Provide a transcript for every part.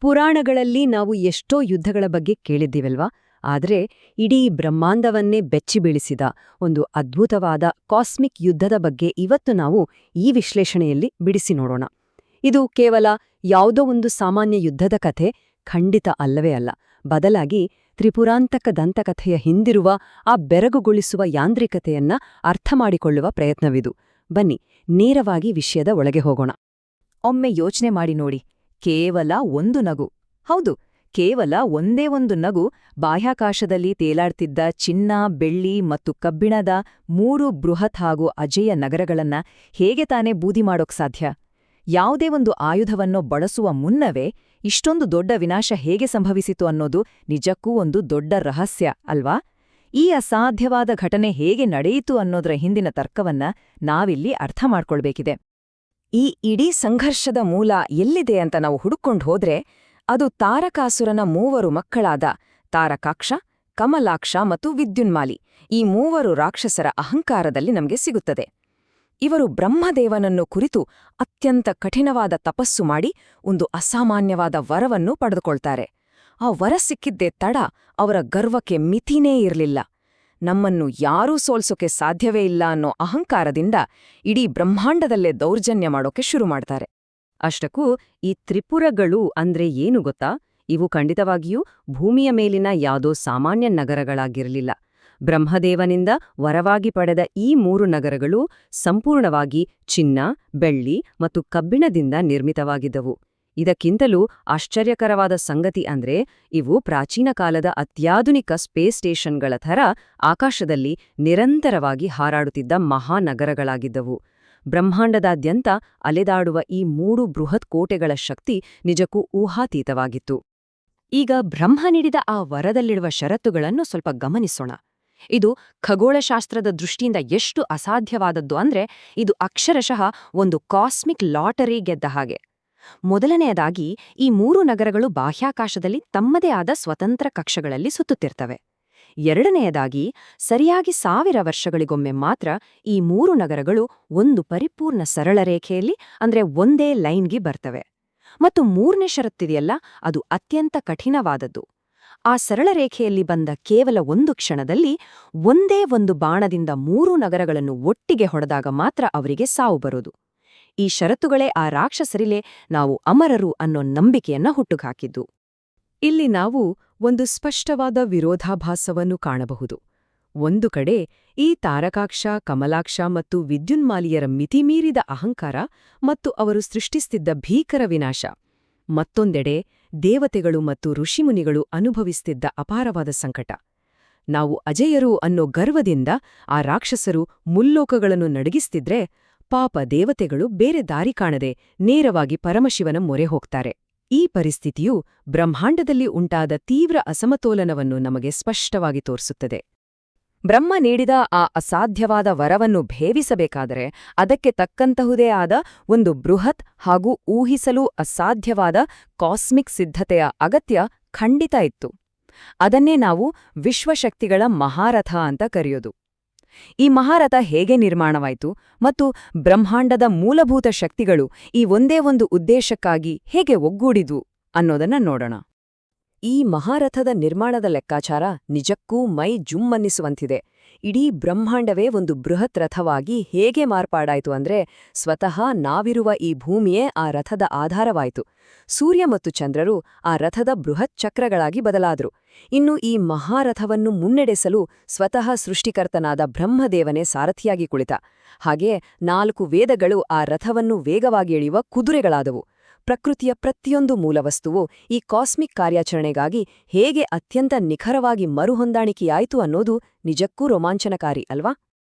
ಪುರಾಣಗಳಲ್ಲಿ ನಾವು ಎಷ್ಟೋ ಯುದ್ಧಗಳ ಬಗ್ಗೆ ಕೇಳಿದ್ದೀವಲ್ವಾ? ಆದರೆ ಇಡೀ ಬ್ರಹ್ಮಾಂಡವನ್ನೇ ಬೆಚ್ಚಿಬೀಳಿಸಿದ ಒಂದು ಅದ್ಭುತವಾದ ಕಾಸ್ಮಿಕ್ ಯುದ್ಧದ ಬಗ್ಗೆ ಇವತ್ತು ನಾವು ಈ ವಿಶ್ಲೇಷಣೆಯಲ್ಲಿ ಬಿಡಿಸಿ ನೋಡೋಣ. ಇದು ಕೇವಲ ಯಾವುದೋ ಒಂದು ಸಾಮಾನ್ಯ ಯುದ್ಧದ ಕಥೆ ಖಂಡಿತ ಅಲ್ಲವೇ ಅಲ್ಲ. ಬದಲಾಗಿ ತ್ರಿಪುರಾಂತಕ ದಂತಕಥೆಯ ಹಿಂದಿರುವ ಆ ಬೆರಗುಗೊಳಿಸುವ ಯಾಂತ್ರಿಕತೆಯನ್ನ ಅರ್ಥಮಾಡಿಕೊಳ್ಳುವ ಪ್ರಯತ್ನವಿದು. ಬನ್ನಿ, ನೇರವಾಗಿ ವಿಷಯದ ಒಳಗೆ ಹೋಗೋಣ. ಒಮ್ಮೆ ಯೋಚನೆ ಮಾಡಿ ನೋಡಿ, ಕೇವಲ ಒಂದು ನಗು, ಹೌದು, ಕೇವಲ ಒಂದೇ ಒಂದು ನಗು ಬಾಹ್ಯಾಕಾಶದಲ್ಲಿ ತೇಲಾಡ್ತಿದ್ದ ಚಿನ್ನ, ಬೆಳ್ಳಿ ಮತ್ತು ಕಬ್ಬಿಣದ 3 ಬೃಹತ್ ಹಾಗೂ ಅಜೇಯ ನಗರಗಳನ್ನ ಹೇಗೆ ತಾನೇ ಬೂದಿ ಮಾಡೋಕ್ ಸಾಧ್ಯ? ಯಾವುದೇ ಒಂದು ಆಯುಧವನ್ನು ಬಳಸುವ ಮುನ್ನವೇ ಇಷ್ಟೊಂದು ದೊಡ್ಡ ವಿನಾಶ ಹೇಗೆ ಸಂಭವಿಸಿತು ಅನ್ನೋದು ನಿಜಕ್ಕೂ ಒಂದು ದೊಡ್ಡ ರಹಸ್ಯ ಅಲ್ವಾ? ಈ ಅಸಾಧ್ಯವಾದ ಘಟನೆ ಹೇಗೆ ನಡೆಯಿತು ಅನ್ನೋದರ ಹಿಂದಿನ ತರ್ಕವನ್ನ ನಾವಿಲ್ಲಿ ಅರ್ಥ ಮಾಡ್ಕೊಳ್ಬೇಕಿದೆ. ಈ ಇಡೀ ಸಂಘರ್ಷದ ಮೂಲ ಎಲ್ಲಿದೆ ಅಂತ ನಾವು ಹುಡುಕೊಂಡು ಹೋದ್ರೆ ಅದು ತಾರಕಾಸುರನ 3 ಮಕ್ಕಳಾದ ತಾರಕಾಕ್ಷ, ಕಮಲಾಕ್ಷ ಮತ್ತು ವಿದ್ಯುನ್ಮಾಲಿ, ಈ 3 ರಾಕ್ಷಸರ ಅಹಂಕಾರದಲ್ಲಿ ನಮಗೆ ಸಿಗುತ್ತದೆ. ಇವರು ಬ್ರಹ್ಮದೇವನನ್ನು ಕುರಿತು ಅತ್ಯಂತ ಕಠಿಣವಾದ ತಪಸ್ಸು ಮಾಡಿ ಒಂದು ಅಸಾಮಾನ್ಯವಾದ ವರವನ್ನು ಪಡೆದುಕೊಳ್ತಾರೆ. ಆ ವರ ಸಿಕ್ಕಿದ್ದೇ ತಡ ಅವರ ಗರ್ವಕ್ಕೆ ಮಿತಿನೇ ಇರಲಿಲ್ಲ. ನಮ್ಮನ್ನು ಯಾರೂ ಸೋಲ್ಸೋಕೆ ಸಾಧ್ಯವೇ ಇಲ್ಲ ಅನ್ನೋ ಅಹಂಕಾರದಿಂದ ಇಡೀ ಬ್ರಹ್ಮಾಂಡದಲ್ಲೇ ದೌರ್ಜನ್ಯ ಮಾಡೋಕೆ ಶುರು ಮಾಡ್ತಾರೆ. ಅಷ್ಟಕ್ಕೂ ಈ ತ್ರಿಪುರಗಳು ಅಂದ್ರೆ ಏನು ಗೊತ್ತಾ? ಇವು ಖಂಡಿತವಾಗಿಯೂ ಭೂಮಿಯ ಮೇಲಿನ ಯಾವುದೋ ಸಾಮಾನ್ಯ ನಗರಗಳಾಗಿರಲಿಲ್ಲ. ಬ್ರಹ್ಮದೇವನಿಂದ ವರವಾಗಿ ಪಡೆದ ಈ 3 ನಗರಗಳು ಸಂಪೂರ್ಣವಾಗಿ ಚಿನ್ನ, ಬೆಳ್ಳಿ ಮತ್ತು ಕಬ್ಬಿಣದಿಂದ ನಿರ್ಮಿತವಾಗಿದ್ದವು. ಇದಕ್ಕಿಂತಲೂ ಆಶ್ಚರ್ಯಕರವಾದ ಸಂಗತಿ ಅಂದ್ರೆ ಇವು ಪ್ರಾಚೀನ ಕಾಲದ ಅತ್ಯಾಧುನಿಕ ಸ್ಪೇಸ್ ಸ್ಟೇಷನ್ಗಳ ಥರ ಆಕಾಶದಲ್ಲಿ ನಿರಂತರವಾಗಿ ಹಾರಾಡುತ್ತಿದ್ದ ಮಹಾನಗರಗಳಾಗಿದ್ದವು. ಬ್ರಹ್ಮಾಂಡದಾದ್ಯಂತ ಅಲೆದಾಡುವ ಈ 3 ಬೃಹತ್ ಕೋಟೆಗಳ ಶಕ್ತಿ ನಿಜಕ್ಕೂ ಊಹಾತೀತವಾಗಿತ್ತು. ಈಗ ಬ್ರಹ್ಮ ನೀಡಿದ ಆ ವರದಲ್ಲಿಡುವ ಷರತ್ತುಗಳನ್ನು ಸ್ವಲ್ಪ ಗಮನಿಸೋಣ. ಇದು ಖಗೋಳಶಾಸ್ತ್ರದ ದೃಷ್ಟಿಯಿಂದ ಎಷ್ಟು ಅಸಾಧ್ಯವಾದದ್ದು ಅಂದ್ರೆ ಇದು ಅಕ್ಷರಶಃ ಒಂದು ಕಾಸ್ಮಿಕ್ ಲಾಟರಿ ಗೆದ್ದ ಹಾಗೆ. ಮೊದಲನೆಯದಾಗಿ ಈ 3 ನಗರಗಳು ಬಾಹ್ಯಾಕಾಶದಲ್ಲಿ ತಮ್ಮದೇ ಆದ ಸ್ವತಂತ್ರ ಕಕ್ಷೆಗಳಲ್ಲಿ ಸುತ್ತುತ್ತಿರ್ತವೆ. ಎರಡನೆಯದಾಗಿ ಸರಿಯಾಗಿ 1000 ವರ್ಷಗಳಿಗೊಮ್ಮೆ ಮಾತ್ರ ಈ 3 ನಗರಗಳು ಒಂದು ಪರಿಪೂರ್ಣ ಸರಳ ರೇಖೆಯಲ್ಲಿ ಅಂದ್ರೆ ಒಂದೇ ಲೈನ್ಗೆ ಬರ್ತವೆ. ಮತ್ತು 3ನೇ ಷರತ್ತಿದೆಯಲ್ಲ, ಅದು ಅತ್ಯಂತ ಕಠಿಣವಾದದ್ದು. ಆ ಸರಳ ರೇಖೆಯಲ್ಲಿ ಬಂದ ಕೇವಲ ಒಂದು ಕ್ಷಣದಲ್ಲಿ ಒಂದೇ ಒಂದು ಬಾಣದಿಂದ 3 ನಗರಗಳನ್ನು ಒಟ್ಟಿಗೆ ಹೊಡೆದಾಗ ಮಾತ್ರ ಅವರಿಗೆ ಸಾವು ಬರೋದು. ಈ ಷರತ್ತುಗಳೇ ಆ ರಾಕ್ಷಸರಿಲೆ ನಾವು ಅಮರರು ಅನ್ನೋ ನಂಬಿಕೆಯನ್ನ ಹುಟ್ಟುಹಾಕಿದ್ದು. ಇಲ್ಲಿ ನಾವು ಒಂದು ಸ್ಪಷ್ಟವಾದ ವಿರೋಧಾಭಾಸವನ್ನು ಕಾಣಬಹುದು. ಒಂದು ಕಡೆ ಈ ತಾರಕಾಕ್ಷ, ಕಮಲಾಕ್ಷ ಮತ್ತು ವಿದ್ಯುನ್ಮಾಲಿಯರ ಮಿತಿಮೀರಿದ ಅಹಂಕಾರ ಮತ್ತು ಅವರು ಸೃಷ್ಟಿಸುತ್ತಿದ್ದ ಭೀಕರ ವಿನಾಶ. ಮತ್ತೊಂದೆಡೆ ದೇವತೆಗಳು ಮತ್ತು ಋಷಿಮುನಿಗಳು ಅನುಭವಿಸುತ್ತಿದ್ದ ಅಪಾರವಾದ ಸಂಕಟ. ನಾವು ಅಜೇಯರು ಅನ್ನೋ ಗರ್ವದಿಂದ ಆ ರಾಕ್ಷಸರು ಮುಲ್ಲೋಕಗಳನ್ನು ನಡಗಿಸ್ತಿದ್ರೆ, ಪಾಪ ದೇವತೆಗಳು ಬೇರೆ ದಾರಿ ಕಾಣದೆ ನೇರವಾಗಿ ಪರಮಶಿವನ ಮೊರೆ ಹೋಗ್ತಾರೆ. ಈ ಪರಿಸ್ಥಿತಿಯು ಬ್ರಹ್ಮಾಂಡದಲ್ಲಿ ಉಂಟಾದ ತೀವ್ರ ಅಸಮತೋಲನವನ್ನು ನಮಗೆ ಸ್ಪಷ್ಟವಾಗಿ ತೋರಿಸುತ್ತದೆ. ಬ್ರಹ್ಮ ನೀಡಿದ ಆ ಅಸಾಧ್ಯವಾದ ವರವನ್ನು ಭೇದಿಸಬೇಕಾದರೆ ಅದಕ್ಕೆ ತಕ್ಕಂತಹುದೇ ಆದ ಒಂದು ಬೃಹತ್ ಹಾಗೂ ಊಹಿಸಲೂ ಅಸಾಧ್ಯವಾದ ಕಾಸ್ಮಿಕ್ ಸಿದ್ಧತೆಯ ಅಗತ್ಯ ಖಂಡಿತ ಇತ್ತು. ಅದನ್ನೇ ನಾವು ವಿಶ್ವಶಕ್ತಿಗಳ ಮಹಾರಥ ಅಂತ ಕರೆಯೋದು. ಈ ಮಹಾರಥ ಹೇಗೆ ನಿರ್ಮಾಣವಾಯಿತು ಮತ್ತು ಬ್ರಹ್ಮಾಂಡದ ಮೂಲಭೂತ ಶಕ್ತಿಗಳು ಈ ಒಂದೇ ಒಂದು ಉದ್ದೇಶಕ್ಕಾಗಿ ಹೇಗೆ ಒಗ್ಗೂಡಿದ್ವು ಅನ್ನೋದನ್ನ ನೋಡೋಣ. ಈ ಮಹಾರಥದ ನಿರ್ಮಾಣದ ಲೆಕ್ಕಾಚಾರ ನಿಜಕ್ಕೂ ಮೈ ಜುಮ್ಮನ್ನಿಸುವಂತಿದೆ. ಇಡೀ ಬ್ರಹ್ಮಾಂಡವೇ ಒಂದು ಬೃಹತ್ ರಥವಾಗಿ ಹೇಗೆ ಮಾರ್ಪಾಡಾಯಿತು ಅಂದ್ರೆ ಸ್ವತಃ ನಾವಿರುವ ಈ ಭೂಮಿಯೇ ಆ ರಥದ ಆಧಾರವಾಯಿತು. ಸೂರ್ಯ ಮತ್ತು ಚಂದ್ರರು ಆ ರಥದ ಬೃಹತ್ ಚಕ್ರಗಳಾಗಿ ಬದಲಾದ್ರು. ಇನ್ನು ಈ ಮಹಾರಥವನ್ನು ಮುನ್ನಡೆಸಲು ಸ್ವತಃ ಸೃಷ್ಟಿಕರ್ತನಾದ ಬ್ರಹ್ಮದೇವನೇ ಸಾರಥಿಯಾಗಿ ಕುಳಿತ. ಹಾಗೆ 4 ವೇದಗಳು ಆ ರಥವನ್ನು ವೇಗವಾಗಿ ಎಳೆಯುವ ಕುದುರೆಗಳಾದವು. ಪ್ರಕೃತಿಯ ಪ್ರತಿಯೊಂದು ಮೂಲವಸ್ತುವು ಈ ಕಾಸ್ಮಿಕ್ ಕಾರ್ಯಾಚರಣೆಗಾಗಿ ಹೇಗೆ ಅತ್ಯಂತ ನಿಖರವಾಗಿ ಮರುಹೊಂದಾಣಿಕೆಯಾಯಿತು ಅನ್ನೋದು ನಿಜಕ್ಕೂ ರೋಮಾಂಚನಕಾರಿ ಅಲ್ವಾ?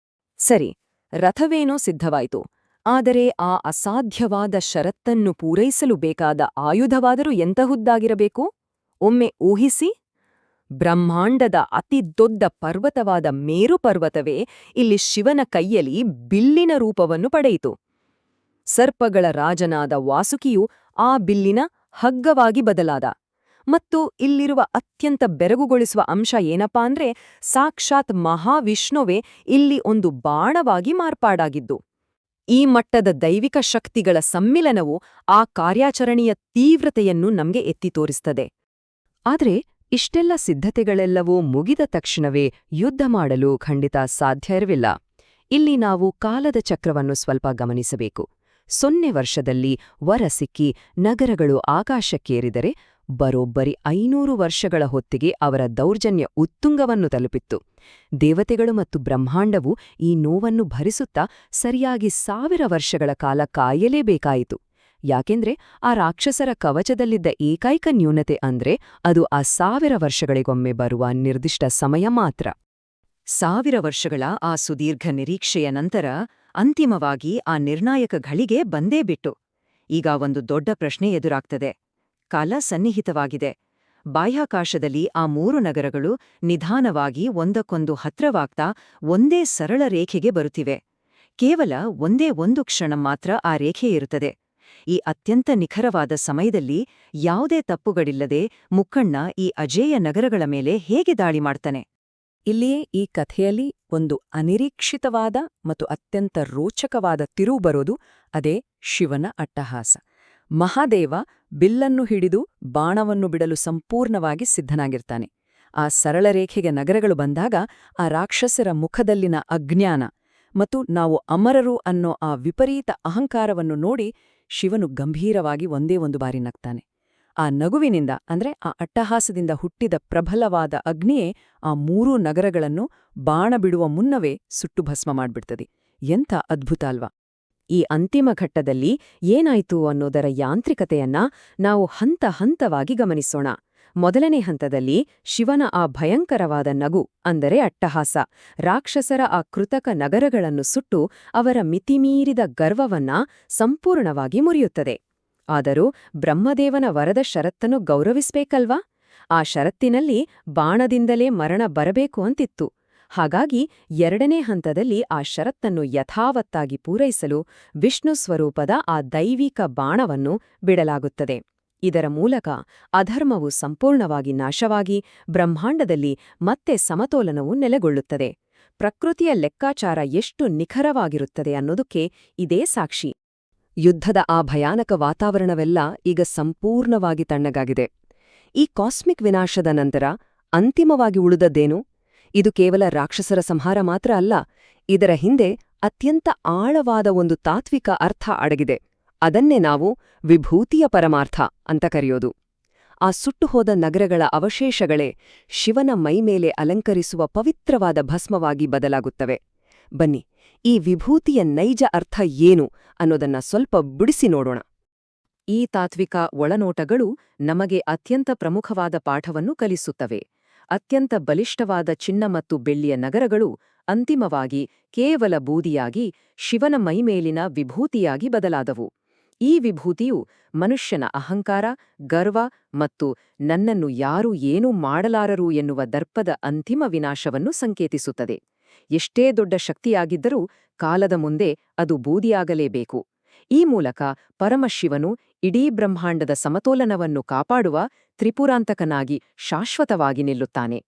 ಸರಿ, ರಥವೇನೋ ಸಿದ್ಧವಾಯಿತು. ಆದರೆ ಆ ಅಸಾಧ್ಯವಾದ ಷರತ್ತನ್ನು ಪೂರೈಸಲು ಬೇಕಾದ ಆಯುಧವಾದರೂ ಎಂತಹುದ್ದಾಗಿರಬೇಕು? ಒಮ್ಮೆ ಊಹಿಸಿ. ಬ್ರಹ್ಮಾಂಡದ ಅತಿ ದೊಡ್ಡ ಪರ್ವತವಾದ ಮೇರು ಪರ್ವತವೇ ಇಲ್ಲಿ ಶಿವನ ಕೈಯಲ್ಲಿ ಬಿಲ್ಲಿನ ರೂಪವನ್ನು ಪಡೆಯಿತು. ಸರ್ಪಗಳ ರಾಜನಾದ ವಾಸುಕಿಯು ಆ ಬಿಲ್ಲಿನ ಹಗ್ಗವಾಗಿ ಬದಲಾದ. ಮತ್ತು ಇಲ್ಲಿರುವ ಅತ್ಯಂತ ಬೆರಗುಗೊಳಿಸುವ ಅಂಶ ಏನಪ್ಪಾ ಅಂದ್ರೆ ಸಾಕ್ಷಾತ್ ಮಹಾವಿಷ್ಣುವೇ ಇಲ್ಲಿ ಒಂದು ಬಾಣವಾಗಿ ಮಾರ್ಪಾಡಾಗಿದ್ದು. ಈ ಮಟ್ಟದ ದೈವಿಕ ಶಕ್ತಿಗಳ ಸಮ್ಮಿಲನವು ಆ ಕಾರ್ಯಾಚರಣೆಯ ತೀವ್ರತೆಯನ್ನು ನಮಗೆ ಎತ್ತಿ ತೋರಿಸ್ತದೆ. ಆದ್ರೆ ಇಷ್ಟೆಲ್ಲ ಸಿದ್ಧತೆಗಳೆಲ್ಲವೂ ಮುಗಿದ ತಕ್ಷಣವೇ ಯುದ್ಧ ಮಾಡಲು ಖಂಡಿತ ಸಾಧ್ಯ ಇರಲಿಲ್ಲ. ಇಲ್ಲಿ ನಾವು ಕಾಲದ ಚಕ್ರವನ್ನು ಸ್ವಲ್ಪ ಗಮನಿಸಬೇಕು. 0 ವರ್ಷದಲ್ಲಿ ವರ ಸಿಕ್ಕಿ ನಗರಗಳು ಆಕಾಶಕ್ಕೇರಿದರೆ ಬರೋಬ್ಬರಿ 500 ವರ್ಷಗಳ ಹೊತ್ತಿಗೆ ಅವರ ದೌರ್ಜನ್ಯ ಉತ್ತುಂಗವನ್ನು ತಲುಪಿತ್ತು. ದೇವತೆಗಳು ಮತ್ತು ಬ್ರಹ್ಮಾಂಡವು ಈ ನೋವನ್ನು ಭರಿಸುತ್ತಾ ಸರಿಯಾಗಿ 1000 ವರ್ಷಗಳ ಕಾಲ ಕಾಯಲೇಬೇಕಾಯಿತು. ಯಾಕೆಂದ್ರೆ ಆ ರಾಕ್ಷಸರ ಕವಚದಲ್ಲಿದ್ದ ಏಕೈಕ ನ್ಯೂನತೆ ಅಂದ್ರೆ ಅದು ಆ 1000 ವರ್ಷಗಳಿಗೊಮ್ಮೆ ಬರುವ ನಿರ್ದಿಷ್ಟ ಸಮಯ ಮಾತ್ರ. 1000 ವರ್ಷಗಳ ಆ ಸುದೀರ್ಘ ನಿರೀಕ್ಷೆಯ ನಂತರ ಅಂತಿಮವಾಗಿ ಆ ನಿರ್ಣಾಯಕ ಘಳಿಗೆ ಬಂದೇ ಬಿಟ್ಟು. ಈಗ ಒಂದು ದೊಡ್ಡ ಪ್ರಶ್ನೆ ಎದುರಾಗ್ತದೆ. ಕಾಲ ಸನ್ನಿಹಿತವಾಗಿದೆ. ಬಾಹ್ಯಾಕಾಶದಲ್ಲಿ ಆ 3 ನಗರಗಳು ನಿಧಾನವಾಗಿ ಒಂದಕ್ಕೊಂದು ಹತ್ರವಾಗ್ತಾ ಒಂದೇ ಸರಳ ರೇಖೆಗೆ ಬರುತ್ತಿವೆ. ಕೇವಲ ಒಂದೇ ಒಂದು ಕ್ಷಣ ಮಾತ್ರ ಆ ರೇಖೆ ಇರುತ್ತದೆ. ಈ ಅತ್ಯಂತ ನಿಖರವಾದ ಸಮಯದಲ್ಲಿ ಯಾವುದೇ ತಪ್ಪುಗಳಿಲ್ಲದೆ ಮುಕ್ಕಣ್ಣ ಈ ಅಜೇಯ ನಗರಗಳ ಮೇಲೆ ಹೇಗೆ ದಾಳಿ ಮಾಡ್ತಾನೆ? ಇಲ್ಲಿಯೇ ಈ ಕಥೆಯಲ್ಲಿ ಒಂದು ಅನಿರೀಕ್ಷಿತವಾದ ಮತ್ತು ಅತ್ಯಂತ ರೋಚಕವಾದ ತಿರುವು ಬರೋದು ಅದೇ ಶಿವನ ಅಟ್ಟಹಾಸ. ಮಹಾದೇವ ಬಿಲ್ಲನ್ನು ಹಿಡಿದು ಬಾಣವನ್ನು ಬಿಡಲು ಸಂಪೂರ್ಣವಾಗಿ ಸಿದ್ಧನಾಗಿರ್ತಾನೆ. ಆ ಸರಳ ರೇಖೆಗೆ ನಗರಗಳು ಬಂದಾಗ ಆ ರಾಕ್ಷಸರ ಮುಖದಲ್ಲಿನ ಅಜ್ಞಾನ ಮತ್ತು ನಾವು ಅಮರರು ಅನ್ನೋ ಆ ವಿಪರೀತ ಅಹಂಕಾರವನ್ನು ನೋಡಿ ಶಿವನು ಗಂಭೀರವಾಗಿ ಒಂದೇ ಒಂದು ಬಾರಿ ನಗ್ತಾನೆ. ಆ ನಗುವಿನಿಂದ ಅಂದ್ರೆ ಆ ಅಟ್ಟಹಾಸದಿಂದ ಹುಟ್ಟಿದ ಪ್ರಬಲವಾದ ಅಗ್ನಿಯೇ ಆ 3 ನಗರಗಳನ್ನು ಬಾಣ ಬಿಡುವ ಮುನ್ನವೇ ಸುಟ್ಟು ಭಸ್ಮ ಮಾಡ್ಬಿಡ್ತದೆ. ಎಂಥ ಅದ್ಭುತ ಅಲ್ವಾ? ಈ ಅಂತಿಮ ಘಟ್ಟದಲ್ಲಿ ಏನಾಯ್ತು ಅನ್ನೋದರ ಯಾಂತ್ರಿಕತೆಯನ್ನ ನಾವು ಹಂತ ಹಂತವಾಗಿ ಗಮನಿಸೋಣ. ಮೊದಲನೇ ಹಂತದಲ್ಲಿ ಶಿವನ ಆ ಭಯಂಕರವಾದ ನಗು ಅಂದರೆ ಅಟ್ಟಹಾಸ ರಾಕ್ಷಸರ ಆ ಕೃತಕ ನಗರಗಳನ್ನು ಸುಟ್ಟು ಅವರ ಮಿತಿಮೀರಿದ ಗರ್ವವನ್ನ ಸಂಪೂರ್ಣವಾಗಿ ಮುರಿಯುತ್ತದೆ. ಆದರೂ ಬ್ರಹ್ಮದೇವನ ವರದ ಷರತ್ತನ್ನು ಗೌರವಿಸ್ಬೇಕಲ್ವಾ? ಆ ಷರತ್ತಿನಲ್ಲಿ ಬಾಣದಿಂದಲೇ ಮರಣ ಬರಬೇಕು ಅಂತಿತ್ತು. ಹಾಗಾಗಿ 2ನೇ ಹಂತದಲ್ಲಿ ಆ ಷರತ್ತನ್ನು ಯಥಾವತ್ತಾಗಿ ಪೂರೈಸಲು ವಿಷ್ಣು ಸ್ವರೂಪದ ಆ ದೈವಿಕ ಬಾಣವನ್ನು ಬಿಡಲಾಗುತ್ತದೆ. ಇದರ ಮೂಲಕ ಅಧರ್ಮವು ಸಂಪೂರ್ಣವಾಗಿ ನಾಶವಾಗಿ ಬ್ರಹ್ಮಾಂಡದಲ್ಲಿ ಮತ್ತೆ ಸಮತೋಲನವು ನೆಲೆಗೊಳ್ಳುತ್ತದೆ. ಪ್ರಕೃತಿಯ ಲೆಕ್ಕಾಚಾರ ಎಷ್ಟು ನಿಖರವಾಗಿರುತ್ತದೆ ಅನ್ನೋದಕ್ಕೆ ಇದೇ ಸಾಕ್ಷಿ. ಯುದ್ಧದ ಆ ಭಯಾನಕ ವಾತಾವರಣವೆಲ್ಲ ಈಗ ಸಂಪೂರ್ಣವಾಗಿ ತಣ್ಣಗಾಗಿದೆ. ಈ ಕಾಸ್ಮಿಕ್ ವಿನಾಶದ ನಂತರ ಅಂತಿಮವಾಗಿ ಉಳಿದದ್ದೇನು? ಇದು ಕೇವಲ ರಾಕ್ಷಸರ ಸಂಹಾರ ಮಾತ್ರ ಅಲ್ಲ, ಇದರ ಹಿಂದೆ ಅತ್ಯಂತ ಆಳವಾದ ಒಂದು ತಾತ್ವಿಕ ಅರ್ಥ ಅಡಗಿದೆ. ಅದನ್ನೇ ನಾವು ವಿಭೂತಿಯ ಪರಮಾರ್ಥ ಅಂತ ಕರೆಯೋದು. ಆ ಸುಟ್ಟುಹೋದ ನಗರಗಳ ಅವಶೇಷಗಳೇ ಶಿವನ ಮೈಮೇಲೆ ಅಲಂಕರಿಸುವ ಪವಿತ್ರವಾದ ಭಸ್ಮವಾಗಿ ಬದಲಾಗುತ್ತವೆ. ಬನ್ನಿ, ಈ ವಿಭೂತಿಯ ನೈಜ ಅರ್ಥ ಏನು ಅನ್ನೋದನ್ನ ಸ್ವಲ್ಪ ಬಿಡಿಸಿ ನೋಡೋಣ. ಈ ತಾತ್ವಿಕ ಒಳನೋಟಗಳು ನಮಗೆ ಅತ್ಯಂತ ಪ್ರಮುಖವಾದ ಪಾಠವನ್ನು ಕಲಿಸುತ್ತವೆ. ಅತ್ಯಂತ ಬಲಿಷ್ಠವಾದ ಚಿನ್ನ ಮತ್ತು ಬೆಳ್ಳಿಯ ನಗರಗಳು ಅಂತಿಮವಾಗಿ ಕೇವಲ ಬೂದಿಯಾಗಿ ಶಿವನ ಮೈಮೇಲಿನ ವಿಭೂತಿಯಾಗಿ ಬದಲಾದವು. ಈ ವಿಭೂತಿಯು ಮನುಷ್ಯನ ಅಹಂಕಾರ, ಗರ್ವ ಮತ್ತು ನನ್ನನ್ನು ಯಾರೂ ಏನೂ ಮಾಡಲಾರರು ಎನ್ನುವ ದರ್ಪದ ಅಂತಿಮ ವಿನಾಶವನ್ನು ಸಂಕೇತಿಸುತ್ತದೆ. ಎಷ್ಟೇ ದೊಡ್ಡ ಶಕ್ತಿಯಾಗಿದ್ದರೂ ಕಾಲದ ಮುಂದೆ ಅದು ಬೂದಿಯಾಗಲೇಬೇಕು. ಈ ಮೂಲಕ ಪರಮಶಿವನು ಇಡೀ ಬ್ರಹ್ಮಾಂಡದ ಸಮತೋಲನವನ್ನು ಕಾಪಾಡುವ ತ್ರಿಪುರಾಂತಕನಾಗಿ ಶಾಶ್ವತವಾಗಿ ನಿಲ್ಲುತ್ತಾನೆ.